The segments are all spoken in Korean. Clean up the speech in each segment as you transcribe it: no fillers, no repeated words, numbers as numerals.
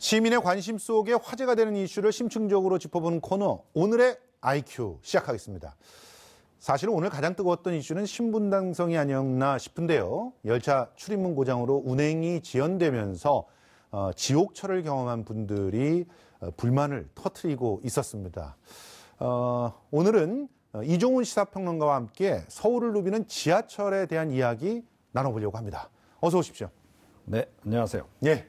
시민의 관심 속에 화제가 되는 이슈를 심층적으로 짚어보는 코너 오늘의 IQ 시작하겠습니다. 사실은 오늘 가장 뜨거웠던 이슈는 신분당선이 아니었나 싶은데요. 열차 출입문 고장으로 운행이 지연되면서 지옥철을 경험한 분들이 불만을 터뜨리고 있었습니다. 오늘은 이종훈 시사평론가와 함께 서울을 누비는 지하철에 대한 이야기 나눠보려고 합니다. 어서 오십시오. 네, 안녕하세요. 예.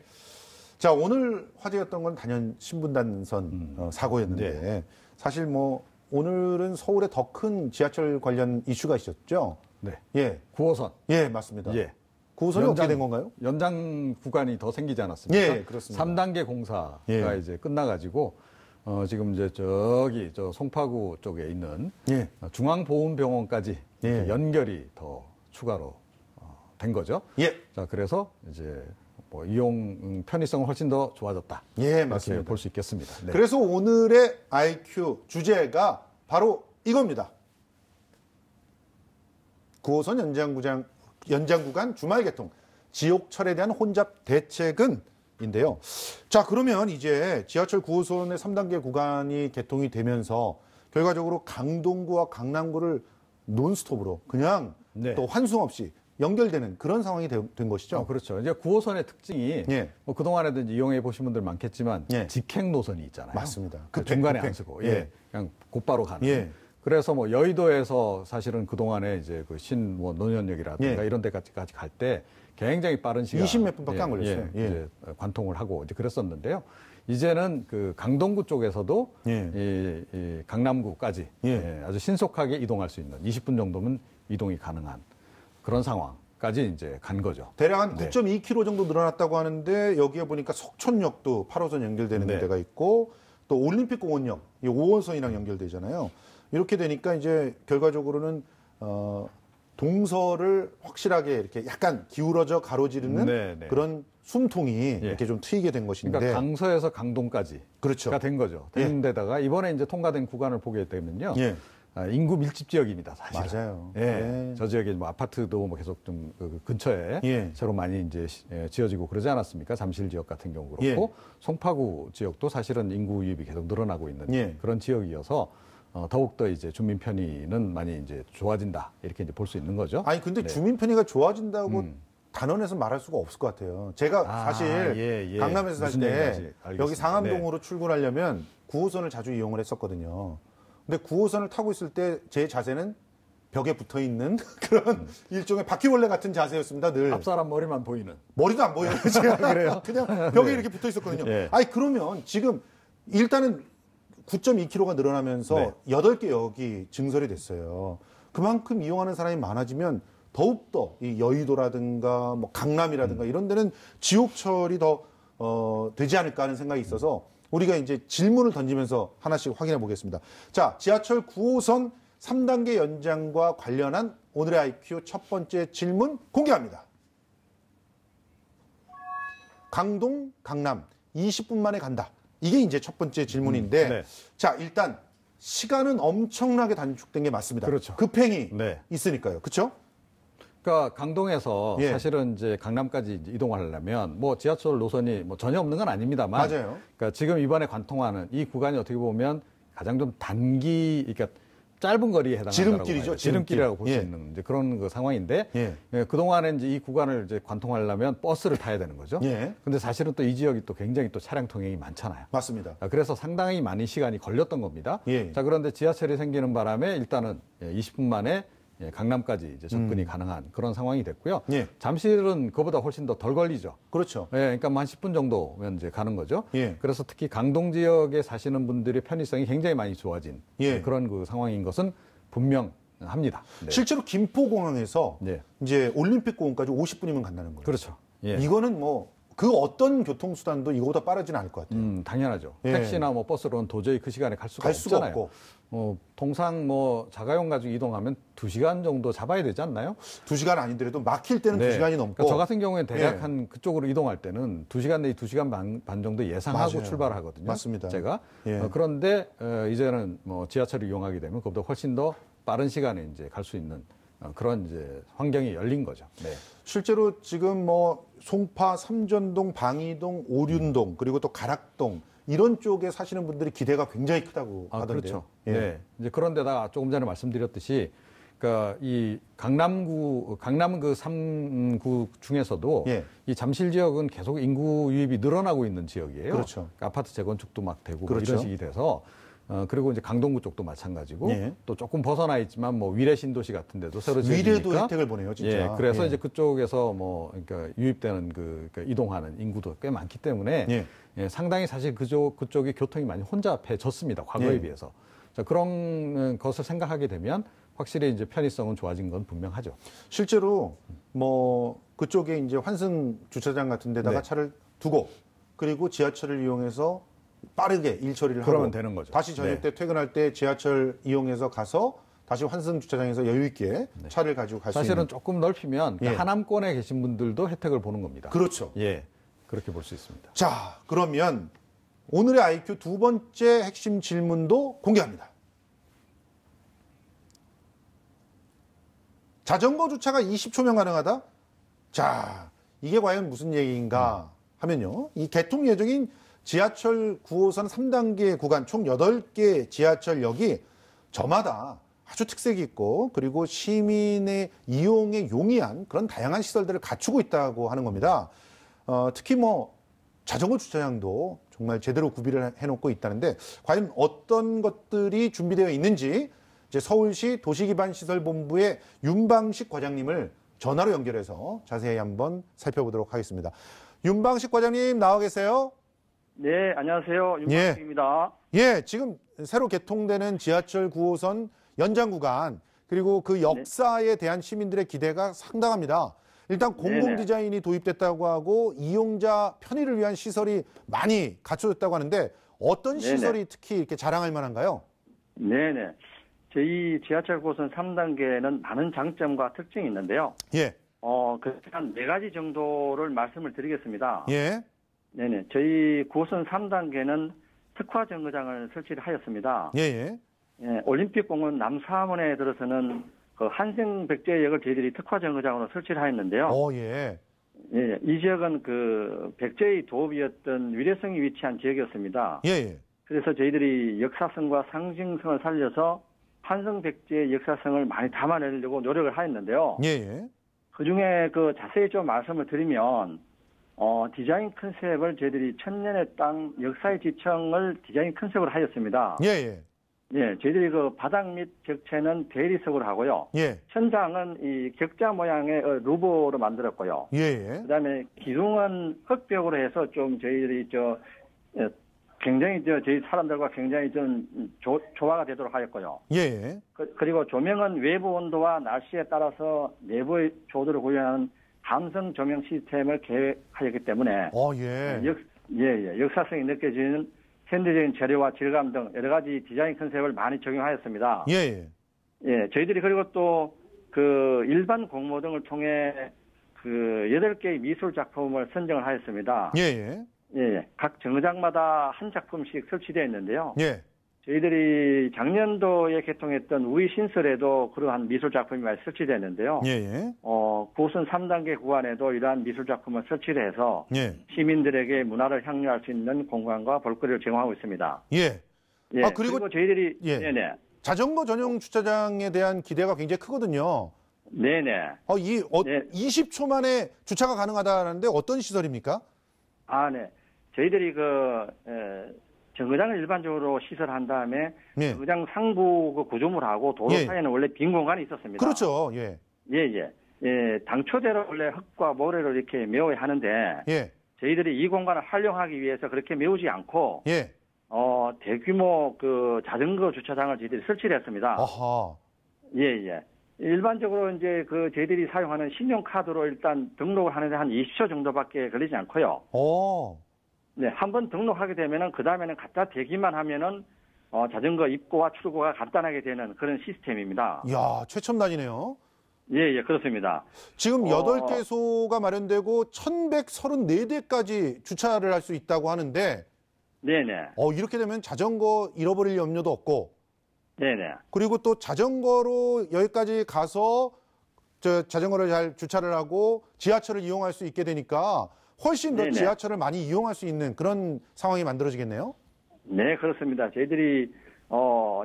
자, 오늘 화제였던 건 단연 신분당선 사고였는데 네. 사실 뭐 오늘은 서울에 더 큰 지하철 관련 이슈가 있었죠. 네. 예. 9호선. 예, 맞습니다. 예. 9호선이 어떻게 된 건가요? 연장 구간이 더 생기지 않았습니까? 예, 그렇습니다. 3단계 공사가 예. 이제 끝나가지고 지금 이제 저기 송파구 쪽에 있는 예. 중앙보훈병원까지 예. 연결이 더 추가로 된 거죠. 예. 자, 그래서 이제 뭐 이용 편의성은 훨씬 더 좋아졌다. 예, 이렇게 맞습니다. 볼 수 있겠습니다. 네. 그래서 오늘의 IQ 주제가 바로 이겁니다. 9호선 연장 구간 주말 개통, 지옥철에 대한 혼잡 대책은 인데요. 자, 그러면 이제 지하철 9호선의 3단계 구간이 개통이 되면서 결과적으로 강동구와 강남구를 논스톱으로 그냥 네. 또 환승 없이 연결되는 그런 상황이 된 것이죠. 그렇죠. 이제 9호선의 특징이 예. 뭐 그동안에도 이제 이용해 보신 분들 많겠지만 예. 직행 노선이 있잖아요. 맞습니다. 그 급행, 중간에 급행. 안 쓰고 예. 예. 그냥 곧바로 가는. 예. 그래서 뭐 여의도에서 사실은 그동안에 이제 그 뭐 노년역이라든가 예. 이런 데까지 갈 때 굉장히 빠른 시간 20 몇 분밖에 안 걸렸어요. 예. 이제 관통을 하고 이제 그랬었는데요. 이제는 그 강동구 쪽에서도 예. 이 강남구까지 예. 아주 신속하게 이동할 수 있는 20분 정도면 이동이 가능한 그런 상황까지 이제 간 거죠. 대략 한 네. 9.2km 정도 늘어났다고 하는데 여기에 보니까 석촌역도 8호선 연결되는 네. 데가 있고 또 올림픽공원역, 이 5호선이랑 연결되잖아요. 이렇게 되니까 이제 결과적으로는 동서를 확실하게 이렇게 약간 기울어져 가로지르는 네, 네. 그런 숨통이 이렇게 좀 트이게 된 것인데. 그러니까 강서에서 강동까지가 그렇죠. 된 거죠. 된 데다가 이번에 이제 통과된 구간을 보게 되면요. 예. 인구 밀집 지역입니다, 사실. 맞아요. 예. 네. 저 지역에 뭐 아파트도 뭐 계속 좀 그 근처에 예. 새로 많이 이제 지어지고 그러지 않았습니까? 잠실 지역 같은 경우 그렇고 예. 송파구 지역도 사실은 인구 유입이 계속 늘어나고 있는 예. 그런 지역이어서 더욱더 이제 주민 편의는 많이 이제 좋아진다 이렇게 이제 볼 수 있는 거죠. 아니 근데 네. 주민 편의가 좋아진다고 단언해서 말할 수가 없을 것 같아요. 제가 사실 예. 강남에서 살 무슨 때 얘기인지 알겠습니다. 여기 상암동으로 출근하려면 9호선을 자주 이용을 했었거든요. 근데 9호선을 타고 있을 때 제 자세는 벽에 붙어 있는 그런 일종의 바퀴벌레 같은 자세였습니다. 늘 앞사람 머리만 보이는. 머리도 안 보여요. 제가 그래요? 그냥 벽에 이렇게 붙어 있었거든요. 예. 아니 그러면 지금 일단은 9.2km가 늘어나면서 네. 8개 역이 증설이 됐어요. 그만큼 이용하는 사람이 많아지면 더욱더 이 여의도라든가 뭐 강남이라든가 이런 데는 지옥철이 더 되지 않을까 하는 생각이 있어서 우리가 이제 질문을 던지면서 하나씩 확인해 보겠습니다. 자, 지하철 9호선 3단계 연장과 관련한 오늘의 IQ 첫 번째 질문 공개합니다. 강동, 강남 20분 만에 간다. 이게 이제 첫 번째 질문인데 네. 자, 일단 시간은 엄청나게 단축된 게 맞습니다. 그렇죠. 급행이 네. 있으니까요. 그렇죠? 그러니까 강동에서 예. 사실은 이제 강남까지 이제 이동을 하려면 뭐 지하철 노선이 뭐 전혀 없는 건 아닙니다만 맞아요. 그러니까 지금 이번에 관통하는 이 구간이 어떻게 보면 가장 좀 그러니까 짧은 거리에 해당한다고 지름길이죠, 봐야죠. 지름길이라고 볼 수 예. 있는 이제 그런 그 상황인데 예. 그동안에 이제 이 구간을 이제 관통하려면 버스를 타야 되는 거죠. 예. 근데 사실은 또 이 지역이 또 굉장히 또 차량 통행이 많잖아요. 맞습니다. 그래서 상당히 많은 시간이 걸렸던 겁니다. 예. 자, 그런데 지하철이 생기는 바람에 일단은 20분 만에 강남까지 이제 접근이 가능한 그런 상황이 됐고요. 예. 잠실은 그보다 훨씬 더 덜 걸리죠. 그렇죠. 예, 그러니까 한 10분 정도면 이제 가는 거죠. 예. 그래서 특히 강동 지역에 사시는 분들의 편의성이 굉장히 많이 좋아진 예. 그런 그 상황인 것은 분명합니다. 네. 실제로 김포공항에서 네. 이제 올림픽공원까지 50분이면 간다는 거예요. 그렇죠. 예. 이거는 뭐 그 어떤 교통수단도 이거보다 빠르지는 않을 것 같아요. 당연하죠. 예. 택시나 뭐 버스로는 도저히 그 시간에 갈 수가 갈 수가 없잖아요. 없고. 통상 뭐 자가용 가지고 이동하면 2시간 정도 잡아야 되지 않나요? 2시간 아니더라도 막힐 때는 네. 2시간이 넘고. 그러니까 저 같은 경우에는 대략 예. 한 그쪽으로 이동할 때는 2시간 내지 2시간 반 정도 예상하고 맞아요. 출발을 하거든요. 맞습니다. 제가. 예. 그런데 이제는 뭐 지하철을 이용하게 되면 그보다 훨씬 더 빠른 시간에 이제 갈 수 있는 그런 이제 환경이 열린 거죠. 네. 실제로 지금 뭐 송파, 삼전동, 방이동, 오륜동 그리고 또 가락동 이런 쪽에 사시는 분들이 기대가 굉장히 크다고 하던데요. 그렇죠. 예. 네. 이제 그런데다가 조금 전에 말씀드렸듯이 그러니까 이 강남 그 3구 중에서도 예. 이 잠실 지역은 계속 인구 유입이 늘어나고 있는 지역이에요. 그렇죠. 그러니까 아파트 재건축도 막 되고 그렇죠. 이런 식이 돼서 그리고 이제 강동구 쪽도 마찬가지고 예. 또 조금 벗어나 있지만 뭐 위례 신도시 같은 데도 새로 지어지니까 위례도 혜택을 보내요, 진짜. 예, 그래서 예. 이제 그쪽에서 뭐 그러니까 유입되는 그러니까 이동하는 인구도 꽤 많기 때문에 예. 예, 상당히 사실 그쪽이 교통이 많이 혼잡해졌습니다. 과거에 예. 비해서. 자, 그런 것을 생각하게 되면 확실히 이제 편의성은 좋아진 건 분명하죠. 실제로 뭐 그쪽에 이제 환승 주차장 같은 데다가 네. 차를 두고 그리고 지하철을 이용해서 빠르게 일 처리를 그러면 하고 되는 거죠. 다시 저녁 네. 때 퇴근할 때 지하철 이용해서 가서 다시 환승 주차장에서 여유 있게 차를 가지고 갈 수 있는. 사실은 조금 넓히면 예. 하남권에 계신 분들도 혜택을 보는 겁니다. 그렇죠. 예, 그렇게 볼 수 있습니다. 자, 그러면 오늘의 IQ 두 번째 핵심 질문도 공개합니다. 자전거 주차가 20초면 가능하다? 자, 이게 과연 무슨 얘기인가 하면요. 이 개통 예정인 지하철 9호선 3단계 구간 총 8개 지하철역이 저마다 아주 특색이 있고 그리고 시민의 이용에 용이한 그런 다양한 시설들을 갖추고 있다고 하는 겁니다. 특히 뭐 자전거 주차장도 정말 제대로 구비를 해놓고 있다는데 과연 어떤 것들이 준비되어 있는지 이제 서울시 도시기반시설본부의 윤방식 과장님을 전화로 연결해서 자세히 한번 살펴보도록 하겠습니다. 윤방식 과장님 나와 계세요? 네, 안녕하세요. 윤방식입니다. 예, 지금 새로 개통되는 지하철 9호선 연장 구간 그리고 그 역사에 대한 시민들의 기대가 상당합니다. 일단 공공 네네. 디자인이 도입됐다고 하고 이용자 편의를 위한 시설이 많이 갖춰졌다고 하는데 어떤 네네. 시설이 특히 이렇게 자랑할 만한가요? 네네. 저희 지하철 9호선 3단계는 많은 장점과 특징이 있는데요. 예, 한 4가지 정도를 말씀을 드리겠습니다. 예, 네네. 저희 9호선 3단계는 특화 정거장을 설치를 하였습니다. 예, 예. 예, 올림픽공원 남사문에 들어서는 그 한생백제역을 저희들이 특화 정거장으로 설치를 하였는데요. 예, 예, 이 지역은 그 백제의 도읍이었던 위례성이 위치한 지역이었습니다. 예, 예. 그래서 저희들이 역사성과 상징성을 살려서 한성백제의 역사성을 많이 담아내려고 노력을 하였는데요. 예, 예. 그중에 그 자세히 좀 말씀을 드리면 디자인 컨셉을 저희들이 천년의 땅 역사의 지청을 디자인 컨셉으로 하였습니다. 예, 예. 예, 저희들이 그 바닥 및 벽체는 대리석으로 하고요. 예, 천장은 이 격자 모양의 루브로 만들었고요. 예, 예. 그다음에 기둥은 흙벽으로 해서 좀 저희들이 굉장히 저희 사람들과 굉장히 좀 조화가 되도록 하였고요. 예, 예. 그리고 조명은 외부 온도와 날씨에 따라서 내부의 조도를 구현하는 감성 조명 시스템을 계획하였기 때문에 예. 역사성이 느껴지는 현대적인 재료와 질감 등 여러 가지 디자인 컨셉을 많이 적용하였습니다. 예, 예. 예, 저희들이 그리고 또 그 일반 공모 등을 통해 그 8개의 미술 작품을 선정을 하였습니다. 예, 예. 예, 각 정거장마다 한 작품씩 설치되어 있는데요. 예. 저희들이 작년도에 개통했던 우이 신설에도 그러한 미술 작품이 많이 설치됐는데요. 예, 예. 9호선 3단계 구간에도 이러한 미술 작품을 설치를 해서 예. 시민들에게 문화를 향유할 수 있는 공간과 볼거리를 제공하고 있습니다. 예. 예, 그리고 저희들이 예. 네네. 자전거 전용 주차장에 대한 기대가 굉장히 크거든요. 네네. 네. 20초 만에 주차가 가능하다는데 어떤 시설입니까? 네. 저희들이 정거장을 일반적으로 시설한 다음에 예. 정거장 상부 그 구조물하고 도로 예. 사이에는 원래 빈 공간이 있었습니다. 그렇죠. 예. 예. 당초대로 원래 흙과 모래를 이렇게 메워야 하는데 예. 저희들이 이 공간을 활용하기 위해서 그렇게 메우지 않고 예. 대규모 그 자전거 주차장을 저희들이 설치를 했습니다. 아하. 예. 일반적으로 이제 그 저희들이 사용하는 신용카드로 일단 등록을 하는데 한 20초 정도밖에 걸리지 않고요. 네, 한번 등록하게 되면은 그 다음에는 갖다 대기만 하면은 자전거 입고와 출고가 간단하게 되는 그런 시스템입니다. 이야, 최첨단이네요. 예, 그렇습니다. 지금 8개소가 마련되고 1134대까지 주차를 할 수 있다고 하는데 네네. 이렇게 되면 자전거 잃어버릴 염려도 없고 네네. 그리고 또 자전거로 여기까지 가서 자전거를 잘 주차를 하고 지하철을 이용할 수 있게 되니까 훨씬 더 네네. 지하철을 많이 이용할 수 있는 그런 상황이 만들어지겠네요. 네, 그렇습니다. 저희들이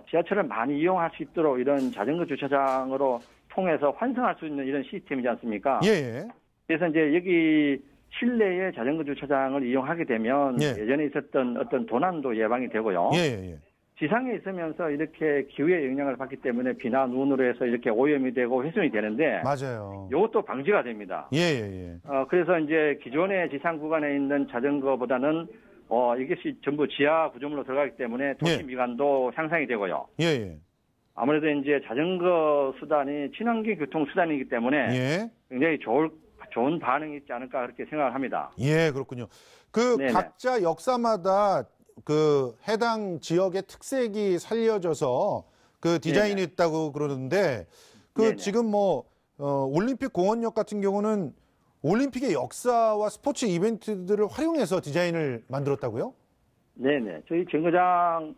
지하철을 많이 이용할 수 있도록 이런 자전거 주차장으로 통해서 환승할 수 있는 이런 시스템이지 않습니까? 예, 예. 그래서 이제 여기 실내에 자전거 주차장을 이용하게 되면 예. 예전에 있었던 어떤 도난도 예방이 되고요. 예, 예, 예. 지상에 있으면서 이렇게 기후의 영향을 받기 때문에 비나 눈으로 해서 이렇게 오염이 되고 훼손이 되는데 맞아요. 이것도 방지가 됩니다. 예, 예, 예. 그래서 이제 기존의 지상 구간에 있는 자전거보다는 이것이 전부 지하 구조물로 들어가기 때문에 도시 예. 미관도 향상이 되고요. 예, 예. 아무래도 이제 자전거 수단이 친환경 교통 수단이기 때문에 예. 굉장히 좋은 반응이 있지 않을까 그렇게 생각을 합니다. 예, 그렇군요. 그 네네. 각자 역사마다 그 해당 지역의 특색이 살려져서 그 디자인이 네네. 있다고 그러는데 그 네네. 지금 올림픽 공원역 같은 경우는 올림픽의 역사와 스포츠 이벤트들을 활용해서 디자인을 만들었다고요? 네네. 저희 정거장을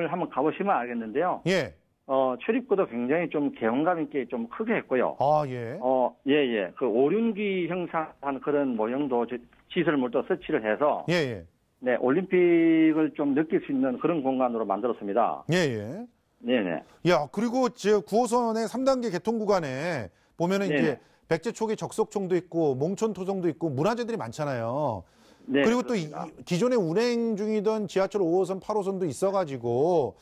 한번 가보시면 알겠는데요. 예. 출입구도 굉장히 좀 개방감 있게 좀 크게 했고요. 아, 예. 예. 그 오륜기 형상한 그런 모형도 시설물도 설치를 해서 예, 예. 네, 올림픽을 좀 느낄 수 있는 그런 공간으로 만들었습니다. 예, 예. 네네. 야, 그리고 저 9호선의 3단계 개통 구간에 보면은 네네. 이제 백제초기 적석총도 있고 몽촌토성도 있고 문화재들이 많잖아요. 네, 그리고 그렇습니다. 또 기존에 운행 중이던 지하철 5호선, 8호선도 있어가지고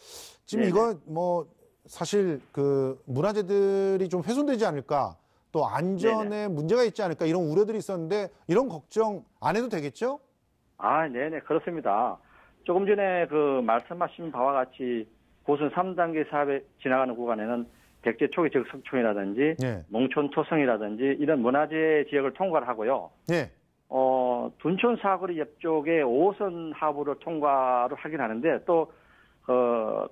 지금 네네. 이거 사실 그 문화재들이 좀 훼손되지 않을까, 또 안전에 문제가 있지 않을까 이런 우려들이 있었는데 이런 걱정 안 해도 되겠죠? 네네, 그렇습니다. 조금 전에 그 말씀하신 바와 같이 고선 3단계 사업에 지나가는 구간에는 백제초기 적석촌이라든지 예. 몽촌토성이라든지 이런 문화재 지역을 통과를 하고요. 예. 둔촌 사거리 옆쪽에 5호선 하부를 통과를 하긴 하는데 또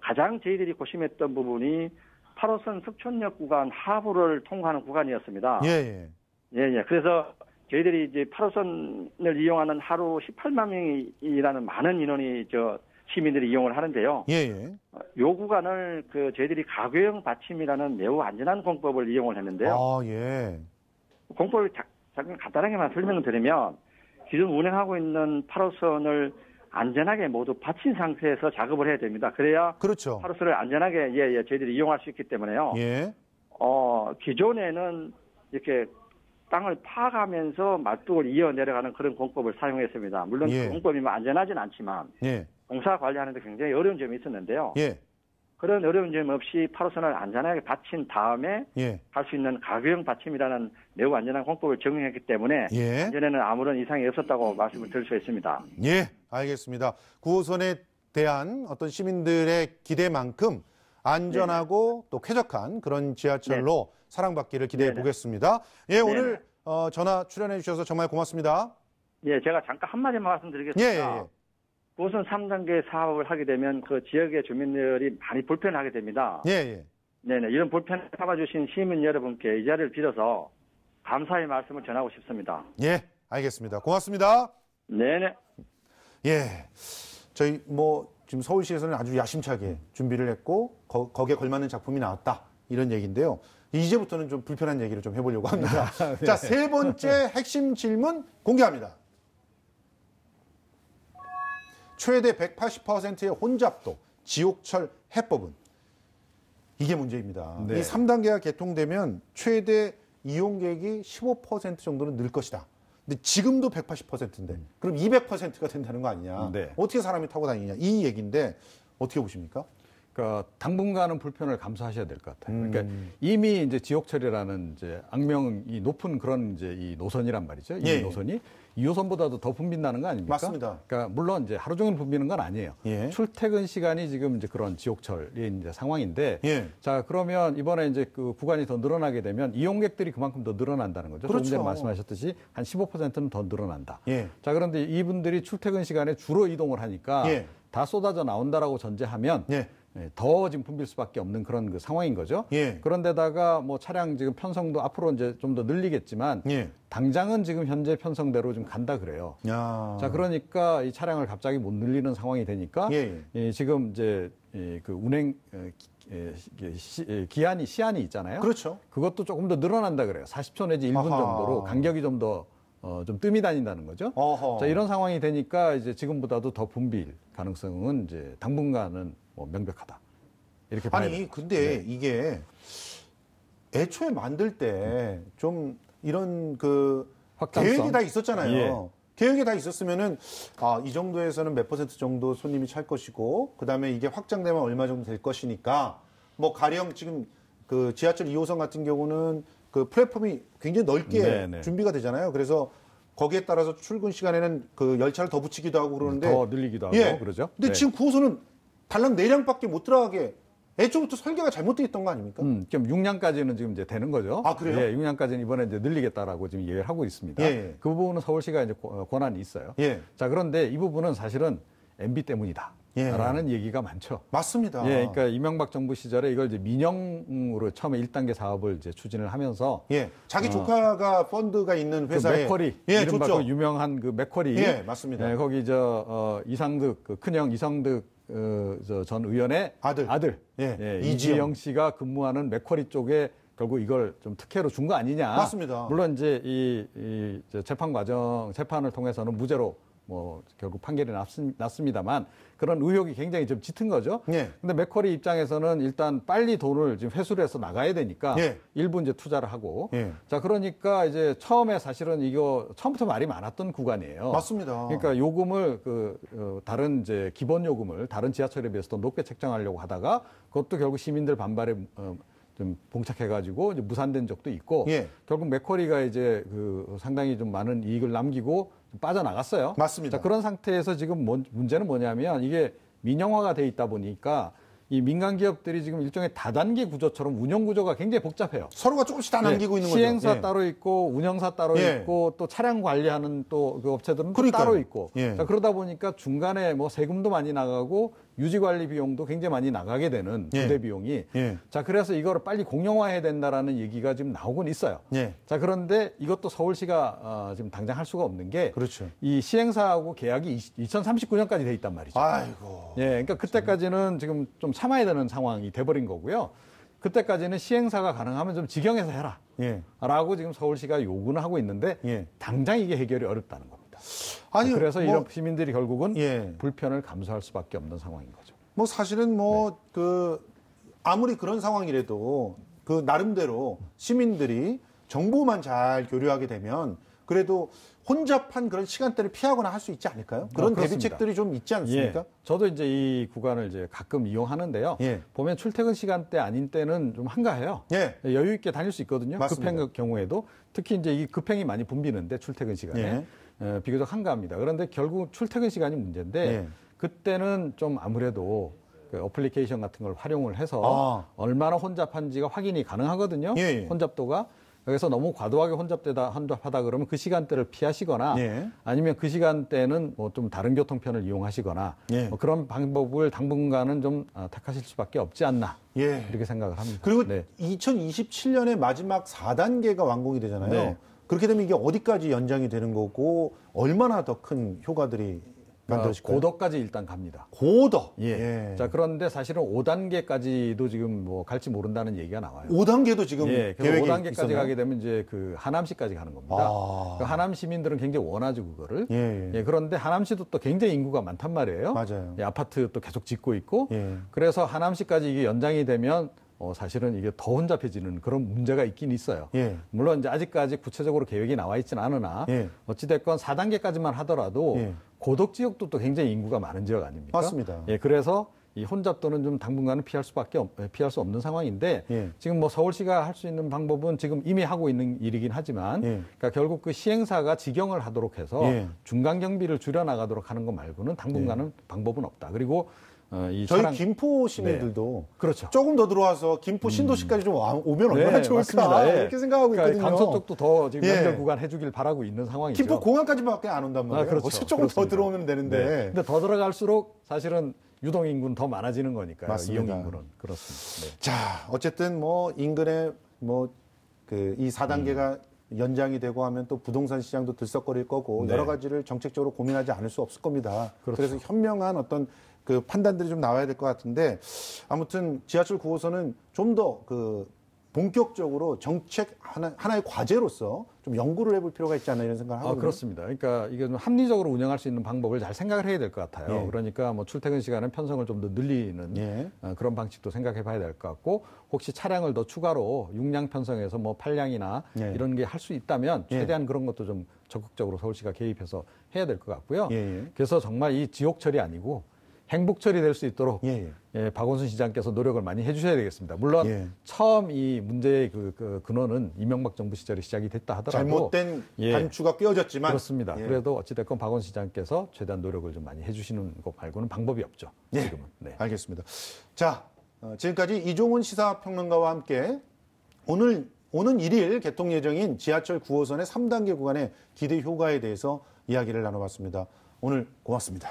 가장 저희들이 고심했던 부분이 8호선 석촌역 구간 하부를 통과하는 구간이었습니다. 예, 예. 예. 그래서 저희들이 이제 8호선을 이용하는 하루 18만 명이라는 많은 인원이 시민들이 이용을 하는데요. 예, 예. 요 구간을 저희들이 가교형 받침이라는 매우 안전한 공법을 이용을 했는데요. 아, 예. 공법을 잠깐 간단하게만 설명을 드리면 기존 운행하고 있는 8호선을 안전하게 모두 받친 상태에서 작업을 해야 됩니다. 그래야 그렇죠. 8호선을 안전하게 저희들이 이용할 수 있기 때문에요. 예. 기존에는 이렇게 땅을 파가면서 말뚝을 이어 내려가는 그런 공법을 사용했습니다. 물론 예. 그 공법이 안전하진 않지만 예. 공사 관리하는데 굉장히 어려운 점이 있었는데요. 예. 그런 어려운 점 없이 8호선을 안전하게 받친 다음에 예. 할 수 있는 가교형 받침이라는 매우 안전한 공법을 적용했기 때문에 예. 안전에는 아무런 이상이 없었다고 말씀을 드릴 수 있습니다. 예, 알겠습니다. 9호선에 대한 어떤 시민들의 기대만큼 안전하고 또 쾌적한 그런 지하철로 사랑받기를 기대해 네네. 보겠습니다. 예, 오늘 전화 출연해 주셔서 정말 고맙습니다. 예, 제가 잠깐 한마디만 말씀드리겠습니다. 예. 9호선 3단계 사업을 하게 되면 그 지역의 주민들이 많이 불편하게 됩니다. 예. 네네, 이런 불편을 참아주신 시민 여러분께 이 자리를 빌어서 감사의 말씀을 전하고 싶습니다. 예, 알겠습니다. 고맙습니다. 네네. 예. 저희 지금 서울시에서는 아주 야심차게 준비를 했고 거기에 걸맞는 작품이 나왔다. 이런 얘기인데요. 이제부터는 좀 불편한 얘기를 좀 해보려고 합니다. 네. 자, 세 번째 핵심 질문 공개합니다. 최대 180%의 혼잡도, 지옥철 해법은? 이게 문제입니다. 네. 이 3단계가 개통되면 최대 이용객이 15% 정도는 늘 것이다. 근데 지금도 180%인데 그럼 200%가 된다는 거 아니냐. 네. 어떻게 사람이 타고 다니냐. 이 얘기인데 어떻게 보십니까? 그러니까 당분간은 불편을 감수하셔야 될 것 같아요. 그러니까 이미 이제 지옥철이라는 이제 악명이 높은 그런 이제 이 노선이란 말이죠. 이 예. 노선이 2호선보다도 더 붐빈다는 거 아닙니까? 맞습니다. 그러니까 물론 이제 하루 종일 붐비는 건 아니에요. 예. 출퇴근 시간이 지금 이제 그런 지옥철이 이제 상황인데, 예. 자 그러면 이번에 이제 그 구간이 더 늘어나게 되면 이용객들이 그만큼 더 늘어난다는 거죠. 그렇죠. 조금 전에 말씀하셨듯이 한 15%는 더 늘어난다. 예. 자 그런데 이분들이 출퇴근 시간에 주로 이동을 하니까 예. 다 쏟아져 나온다라고 전제하면. 예. 더 지금 붐빌 수밖에 없는 그런 그 상황인 거죠. 예. 그런데다가 뭐 차량 지금 편성도 앞으로 이제 좀 더 늘리겠지만 예. 당장은 지금 현재 편성대로 좀 간다 그래요. 야. 자, 그러니까 이 차량을 갑자기 못 늘리는 상황이 되니까 지금 이제 그 운행 시한이 있잖아요. 그렇죠. 그것도 조금 더 늘어난다 그래요. 40초 내지 1분 정도로 간격이 좀 더 좀 뜸이 다닌다는 거죠. 자, 이런 상황이 되니까 이제 지금보다도 더 붐빌 가능성은 이제 당분간은 뭐 명백하다. 이렇게 봐야 아니, 근데 이게 애초에 만들 때 좀 이런 그 확장성. 계획이 다 있었잖아요. 예. 계획이 다 있었으면은 이 정도에서는 몇 % 정도 손님이 찰 것이고 그다음에 이게 확장되면 얼마 정도 될 것이니까 뭐 가령 지금 그 지하철 2호선 같은 경우는 그 플랫폼이 굉장히 넓게 준비가 되잖아요. 그래서 거기에 따라서 출근 시간에는 그 열차를 더 붙이기도 하고 그러는데 더 늘리기도 하고 그러죠. 근데 지금 9호선은 단락 4량밖에 못 들어가게 애초부터 설계가 잘못되어 있던 거 아닙니까? 지금 6량까지는 지금 이제 되는 거죠. 아, 그래요? 예, 6량까지는 이번에 이제 늘리겠다라고 지금 얘기를 하고 있습니다. 예. 그 부분은 서울시가 이제 권한이 있어요. 예. 자, 그런데 이 부분은 사실은 MB 때문이다. 라는 얘기가 많죠. 맞습니다. 예, 그러니까 이명박 정부 시절에 이걸 이제 민영으로 처음에 1단계 사업을 이제 추진을 하면서 자기 조카가 펀드가 있는 회사에 그 맥쿼리, 이른바 그 유명한 그 맥쿼리, 맞습니다. 거기 이상득 그 큰형 이상득 전 의원의 아들 이지영 씨가 근무하는 맥쿼리 쪽에 결국 이걸 좀 특혜로 준 거 아니냐. 맞습니다. 물론 이제 이 재판을 통해서는 무죄로 뭐 결국 판결이 났습니다만 그런 의혹이 굉장히 좀 짙은 거죠. 근데 맥쿼리 입장에서는 일단 빨리 돈을 지금 회수를 해서 나가야 되니까 일부 이제 투자를 하고 자, 그러니까 이제 처음에 사실은 이거 처음부터 말이 많았던 구간이에요. 맞습니다. 그러니까 요금을 다른 이제 기본 요금을 다른 지하철에 비해서 더 높게 책정하려고 하다가 그것도 결국 시민들 반발에 좀 봉착해가지고 이제 무산된 적도 있고 결국 맥쿼리가 이제 상당히 좀 많은 이익을 남기고 빠져나갔어요. 맞습니다. 자, 그런 상태에서 지금 문제는 뭐냐면 이게 민영화가 돼 있다 보니까 이 민간 기업들이 지금 일종의 다단계 구조처럼 운영 구조가 굉장히 복잡해요. 서로가 조금씩 다 남기고 있는 거죠. 시행사 따로 있고 운영사 따로 있고 또 차량 관리하는 또 그 업체들은 또 따로 있고. 자, 그러다 보니까 중간에 뭐 세금도 많이 나가고 유지 관리 비용도 굉장히 많이 나가게 되는 부대 비용이. 자, 그래서 이거를 빨리 공영화해야 된다라는 얘기가 지금 나오곤 있어요. 자, 그런데 이것도 서울시가 지금 당장 할 수가 없는 게 이 시행사하고 계약이 2039년까지 돼 있단 말이죠. 아이고. 그러니까 그때까지는 지금 좀 참아야 되는 상황이 돼버린 거고요. 그때까지는 시행사가 가능하면 좀 직영해서 해라. 라고 지금 서울시가 요구는 하고 있는데 당장 이게 해결이 어렵다는 겁니다. 아니, 그래서 이런 시민들이 결국은 불편을 감수할 수밖에 없는 상황인 거죠. 뭐 사실은 아무리 그런 상황이라도 그 나름대로 시민들이 정보만 잘 교류하게 되면 그래도 혼잡한 그런 시간대를 피하거나 할 수 있지 않을까요? 그런 대비책들이 좀 있지 않습니까? 저도 이제 이 구간을 이제 가끔 이용하는데요. 보면 출퇴근 시간대 아닌 때는 좀 한가해요. 여유 있게 다닐 수 있거든요. 맞습니다. 급행 경우에도 특히 이제 이 급행이 많이 붐비는데 출퇴근 시간에 비교적 한가합니다. 그런데 결국 출퇴근 시간이 문제인데 그때는 좀 아무래도 그 어플리케이션 같은 걸 활용을 해서 얼마나 혼잡한지가 확인이 가능하거든요. 혼잡도가. 그래서 너무 과도하게 혼잡하다 그러면 그 시간대를 피하시거나 아니면 그 시간대는 뭐 좀 다른 교통편을 이용하시거나 뭐 그런 방법을 당분간은 좀 택하실 수밖에 없지 않나 이렇게 생각을 합니다. 그리고 2027년에 마지막 4단계가 완공이 되잖아요. 그렇게 되면 이게 어디까지 연장이 되는 거고 얼마나 더 큰 효과들이 만들어질까요? 고도까지 일단 갑니다. 고도? 자, 그런데 사실은 5단계까지도 지금 뭐 갈지 모른다는 얘기가 나와요. 5단계도 지금 계획이 5단계까지 있었나요? 가게 되면 이제 그 하남시까지 가는 겁니다. 그 하남 시민들은 굉장히 원하죠, 그거를. 그런데 하남시도 또 굉장히 인구가 많단 말이에요. 맞아요. 아파트 또 계속 짓고 있고. 그래서 하남시까지 이게 연장이 되면 사실은 이게 더 혼잡해지는 그런 문제가 있긴 있어요. 물론 이제 아직까지 구체적으로 계획이 나와 있지는 않으나 어찌됐건 4단계까지만 하더라도 고덕 지역도 또 굉장히 인구가 많은 지역 아닙니까? 맞습니다. 그래서 이 혼잡도는 좀 당분간은 피할 수 없는 상황인데 지금 뭐 서울시가 할 수 있는 방법은 지금 이미 하고 있는 일이긴 하지만 그러니까 결국 그 시행사가 직영을 하도록 해서 중간 경비를 줄여나가도록 하는 것 말고는 당분간은 방법은 없다. 그리고 저희 김포 시민들도 그렇죠. 조금 더 들어와서 김포 신도시까지 좀 오면 얼마나 좋을까 이렇게 생각하고 있거든요. 강서 쪽도 더 지금 연결 구간 해주길 바라고 있는 상황이죠. 김포 공항까지밖에 안 온단 말이에요. 그렇죠. 조금 더 들어오면 되는데. 근데 더 들어갈수록 사실은 유동 인구는 더 많아지는 거니까요. 맞습니다. 이용 인구는 그렇습니다. 네. 자, 어쨌든 뭐 인근에 뭐 그 이 4단계가 연장이 되고 하면 또 부동산 시장도 들썩거릴 거고 네. 여러 가지를 정책적으로 고민하지 않을 수 없을 겁니다. 그렇죠. 그래서 현명한 어떤 그 판단들이 좀 나와야 될 것 같은데 아무튼 지하철 9호선은 좀 더 그 본격적으로 정책 하나의 과제로서 좀 연구를 해볼 필요가 있지 않나 이런 생각을 하거든요. 그렇습니다. 그러니까 이게 좀 합리적으로 운영할 수 있는 방법을 잘 생각을 해야 될 것 같아요. 예. 그러니까 뭐 출퇴근 시간은 편성을 좀 더 늘리는 예. 그런 방식도 생각해 봐야 될 것 같고 혹시 차량을 더 추가로 6량 편성해서 뭐 8량이나 예. 이런 게 할 수 있다면 예. 최대한 그런 것도 좀 적극적으로 서울시가 개입해서 해야 될 것 같고요. 예. 그래서 정말 이 지옥철이 아니고 행복철이 될 수 있도록 박원순 시장께서 노력을 많이 해주셔야 되겠습니다. 물론 처음 이 문제의 그 근원은 이명박 정부 시절에 시작이 됐다 하더라도 잘못된 단추가 끼워졌지만 그렇습니다. 그래도 어찌됐건 박원순 시장께서 최대한 노력을 좀 많이 해주시는 것 말고는 방법이 없죠. 지금은. 네. 알겠습니다. 자, 지금까지 이종훈 시사평론가와 함께 오늘 오는 1일 개통 예정인 지하철 9호선의 3단계 구간의 기대 효과에 대해서 이야기를 나눠봤습니다. 오늘 고맙습니다.